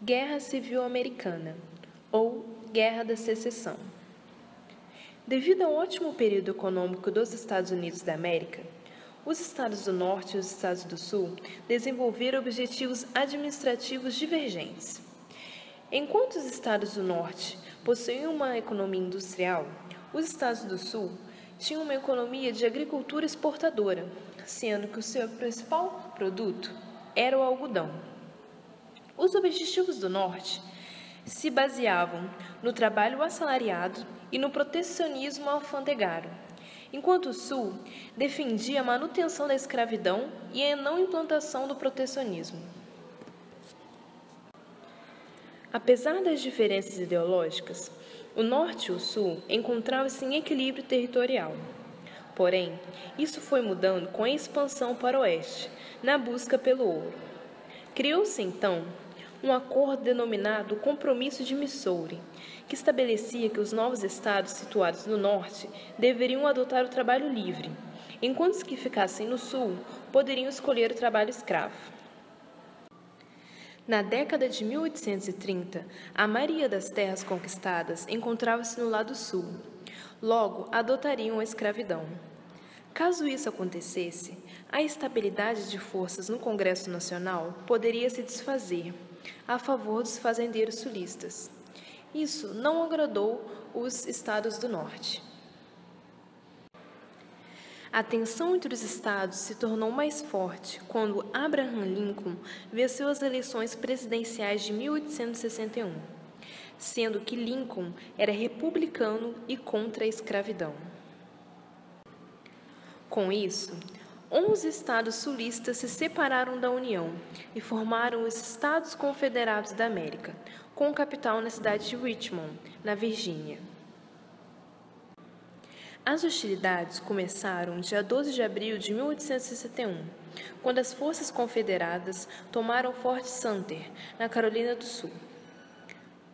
Guerra Civil Americana, ou Guerra da Secessão. Devido ao ótimo período econômico dos Estados Unidos da América, os Estados do Norte e os Estados do Sul desenvolveram objetivos administrativos divergentes. Enquanto os Estados do Norte possuíam uma economia industrial, os Estados do Sul tinham uma economia de agricultura exportadora, sendo que o seu principal produto era o algodão. Os objetivos do Norte se baseavam no trabalho assalariado e no protecionismo alfandegário, enquanto o Sul defendia a manutenção da escravidão e a não implantação do protecionismo. Apesar das diferenças ideológicas, o Norte e o Sul encontravam-se em equilíbrio territorial. Porém, isso foi mudando com a expansão para o Oeste, na busca pelo ouro. Criou-se, então, um acordo denominado Compromisso de Missouri, que estabelecia que os novos estados situados no norte deveriam adotar o trabalho livre, enquanto os que ficassem no sul poderiam escolher o trabalho escravo. Na década de 1830, a maioria das terras conquistadas encontrava-se no lado sul. Logo, adotariam a escravidão. Caso isso acontecesse, a estabilidade de forças no Congresso Nacional poderia se desfazer a favor dos fazendeiros sulistas. Isso não agradou os estados do norte. A tensão entre os estados se tornou mais forte quando Abraham Lincoln venceu as eleições presidenciais de 1861, sendo que Lincoln era republicano e contra a escravidão. Com isso, 11 estados sulistas se separaram da União e formaram os Estados Confederados da América, com capital na cidade de Richmond, na Virgínia. As hostilidades começaram dia 12 de abril de 1861, quando as forças confederadas tomaram Fort Sumter, na Carolina do Sul.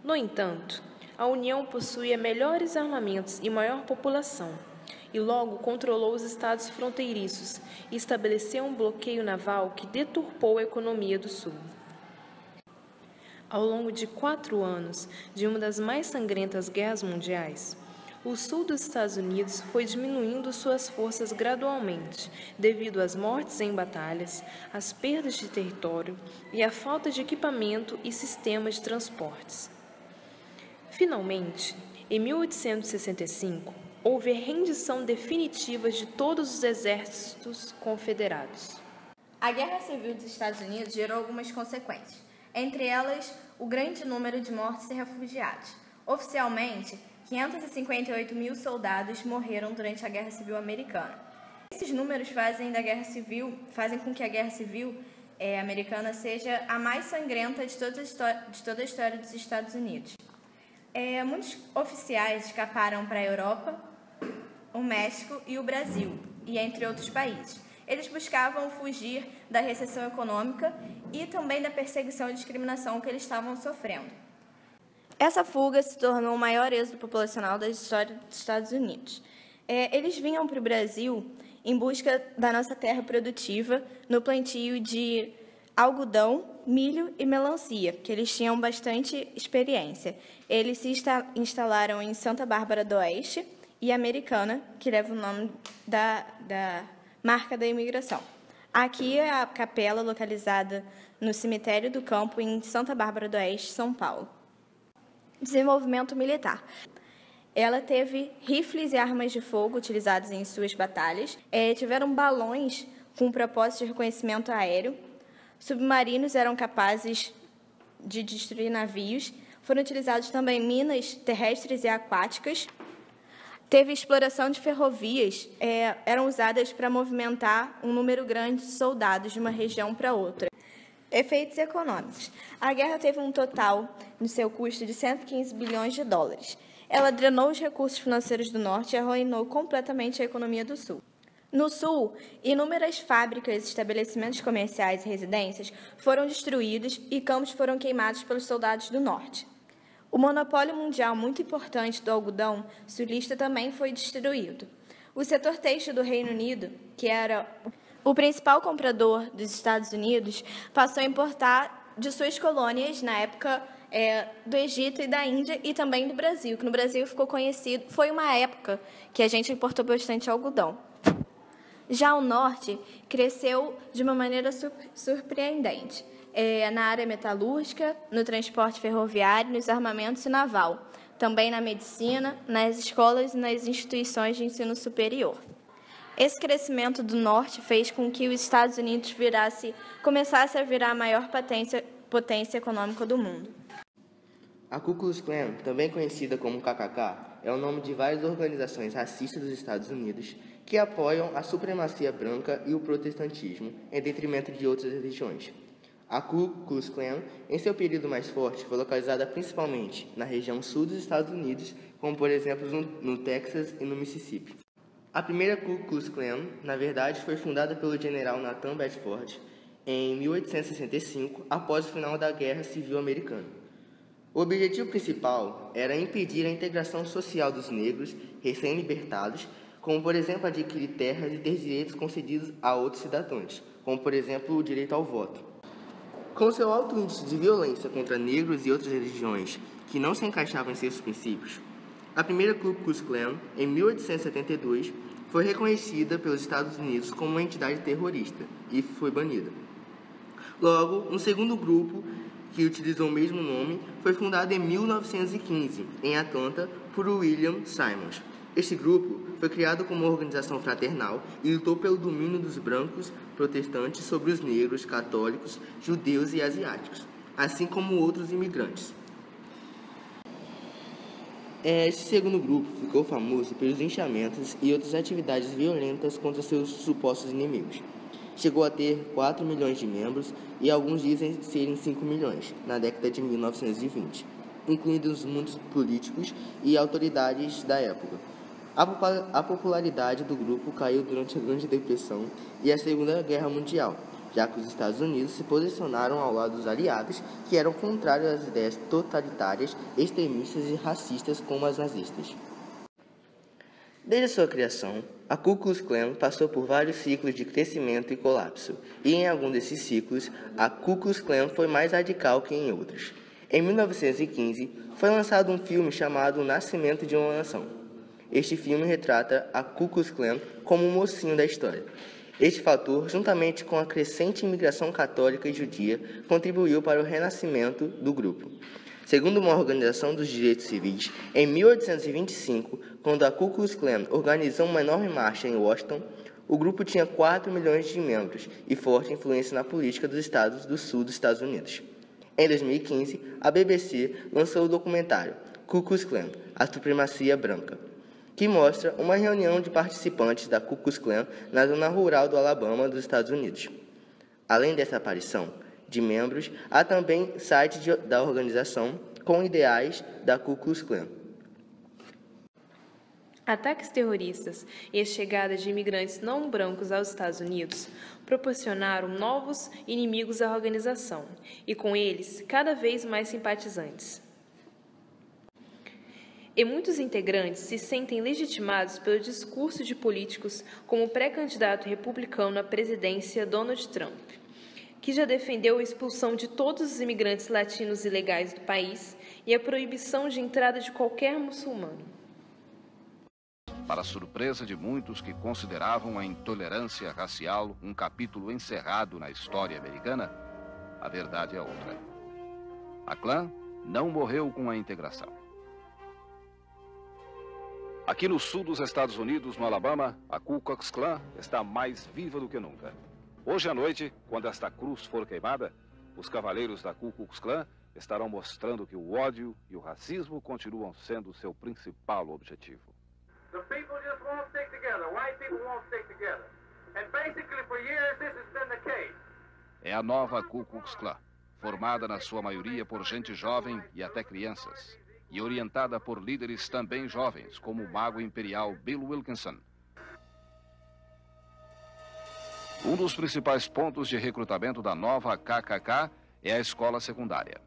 No entanto, a União possuía melhores armamentos e maior população, e logo controlou os estados fronteiriços e estabeleceu um bloqueio naval que deturpou a economia do Sul. Ao longo de 4 anos de uma das mais sangrentas guerras mundiais, o sul dos Estados Unidos foi diminuindo suas forças gradualmente, devido às mortes em batalhas, às perdas de território e à falta de equipamento e sistemas de transportes. Finalmente, em 1865, houve a rendição definitiva de todos os exércitos confederados. A Guerra Civil dos Estados Unidos gerou algumas consequências, entre elas o grande número de mortos e refugiados. Oficialmente, 558 mil soldados morreram durante a Guerra Civil Americana. Esses números fazem com que a Guerra Civil americana seja a mais sangrenta de toda a história dos Estados Unidos. Muitos oficiais escaparam para a Europa, o México e o Brasil, e entre outros países. Eles buscavam fugir da recessão econômica e também da perseguição e discriminação que eles estavam sofrendo. Essa fuga se tornou o maior êxodo populacional da história dos Estados Unidos. Eles vinham para o Brasil em busca da nossa terra produtiva no plantio de algodão, milho e melancia, que eles tinham bastante experiência. Eles se instalaram em Santa Bárbara do Oeste e Americana, que leva o nome da marca da imigração. Aqui é a capela localizada no Cemitério do Campo, em Santa Bárbara do Oeste, São Paulo. Desenvolvimento militar. Ela teve rifles e armas de fogo utilizados em suas batalhas, tiveram balões com propósito de reconhecimento aéreo, submarinos eram capazes de destruir navios, foram utilizados também minas terrestres e aquáticas, teve exploração de ferrovias, eram usadas para movimentar um número grande de soldados de uma região para outra. Efeitos econômicos. A guerra teve um total, no seu custo, de 115 bilhões de dólares. Ela drenou os recursos financeiros do Norte e arruinou completamente a economia do Sul. No Sul, inúmeras fábricas, estabelecimentos comerciais e residências foram destruídos e campos foram queimados pelos soldados do Norte. O monopólio mundial muito importante do algodão sulista também foi destruído. O setor têxtil do Reino Unido, que era o principal comprador dos Estados Unidos, passou a importar de suas colônias na época do Egito e da Índia e também do Brasil, que no Brasil ficou conhecido, foi uma época que a gente importou bastante algodão. Já o norte cresceu de uma maneira surpreendente, na área metalúrgica, no transporte ferroviário, nos armamentos e naval, também na medicina, nas escolas e nas instituições de ensino superior. Esse crescimento do norte fez com que os Estados Unidos começasse a virar a maior potência econômica do mundo. A Ku Klux Klan, também conhecida como KKK, é o nome de várias organizações racistas dos Estados Unidos que apoiam a supremacia branca e o protestantismo, em detrimento de outras religiões. A Ku Klux Klan, em seu período mais forte, foi localizada principalmente na região sul dos Estados Unidos, como por exemplo no Texas e no Mississippi. A primeira Ku Klux Klan, na verdade, foi fundada pelo general Nathan Bedford em 1865, após o final da Guerra Civil Americana. O objetivo principal era impedir a integração social dos negros recém-libertados, como, por exemplo, adquirir terras e ter direitos concedidos a outros cidadãos, como, por exemplo, o direito ao voto. Com seu alto índice de violência contra negros e outras religiões que não se encaixavam em seus princípios, a primeira Ku Klux Klan, em 1872, foi reconhecida pelos Estados Unidos como uma entidade terrorista e foi banida. Logo, um segundo grupo, que utilizou o mesmo nome, foi fundado em 1915, em Atlanta, por William Simmons. Este grupo foi criado como uma organização fraternal e lutou pelo domínio dos brancos protestantes sobre os negros, católicos, judeus e asiáticos, assim como outros imigrantes. Esse segundo grupo ficou famoso pelos linchamentos e outras atividades violentas contra seus supostos inimigos. Chegou a ter 4 milhões de membros e alguns dizem serem 5 milhões na década de 1920, incluindo muitos políticos e autoridades da época. A popularidade do grupo caiu durante a Grande Depressão e a Segunda Guerra Mundial, já que os Estados Unidos se posicionaram ao lado dos aliados, que eram contrários às ideias totalitárias, extremistas e racistas como as nazistas. Desde sua criação, a Ku Klux Klan passou por vários ciclos de crescimento e colapso, e em algum desses ciclos, a Ku Klux Klan foi mais radical que em outros. Em 1915, foi lançado um filme chamado O Nascimento de uma Nação. Este filme retrata a Ku Klux Klan como um mocinho da história. Este fator, juntamente com a crescente imigração católica e judia, contribuiu para o renascimento do grupo. Segundo uma organização dos direitos civis, em 1825, quando a Ku Klux Klan organizou uma enorme marcha em Washington, o grupo tinha 4 milhões de membros e forte influência na política dos estados do sul dos Estados Unidos. Em 2015, a BBC lançou o documentário Ku Klux Klan, a supremacia branca, que mostra uma reunião de participantes da Ku Klux Klan na zona rural do Alabama, dos Estados Unidos. Além dessa aparição de membros, há também site da organização com ideais da Ku Klux Klan. Ataques terroristas e a chegada de imigrantes não brancos aos Estados Unidos proporcionaram novos inimigos à organização e, com eles, cada vez mais simpatizantes. E muitos integrantes se sentem legitimados pelo discurso de políticos como o pré-candidato republicano à presidência Donald Trump, que já defendeu a expulsão de todos os imigrantes latinos ilegais do país e a proibição de entrada de qualquer muçulmano. Para a surpresa de muitos que consideravam a intolerância racial um capítulo encerrado na história americana, a verdade é outra. A Klan não morreu com a integração. Aqui no sul dos Estados Unidos, no Alabama, a Ku Klux Klan está mais viva do que nunca. Hoje à noite, quando esta cruz for queimada, os cavaleiros da Ku Klux Klan estarão mostrando que o ódio e o racismo continuam sendo seu principal objetivo. The people just won't stick together. White people won't stick together. And basically for years this has been the case. É a nova Ku Klux Klan, formada na sua maioria por gente jovem e até crianças, e orientada por líderes também jovens, como o mago imperial Bill Wilkinson. Um dos principais pontos de recrutamento da nova KKK é a escola secundária.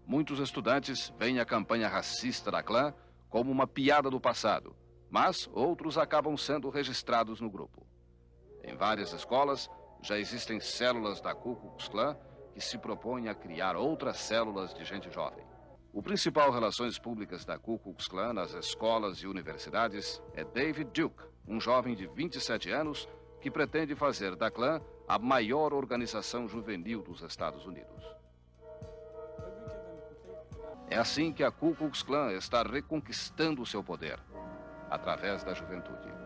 Muitos estudantes veem a campanha racista da Klan como uma piada do passado, mas outros acabam sendo registrados no grupo. Em várias escolas, já existem células da Ku Klux Klan que se propõe a criar outras células de gente jovem. O principal relações públicas da Ku Klux Klan nas escolas e universidades é David Duke, um jovem de 27 anos que pretende fazer da Klan a maior organização juvenil dos Estados Unidos. É assim que a Ku Klux Klan está reconquistando seu poder, através da juventude.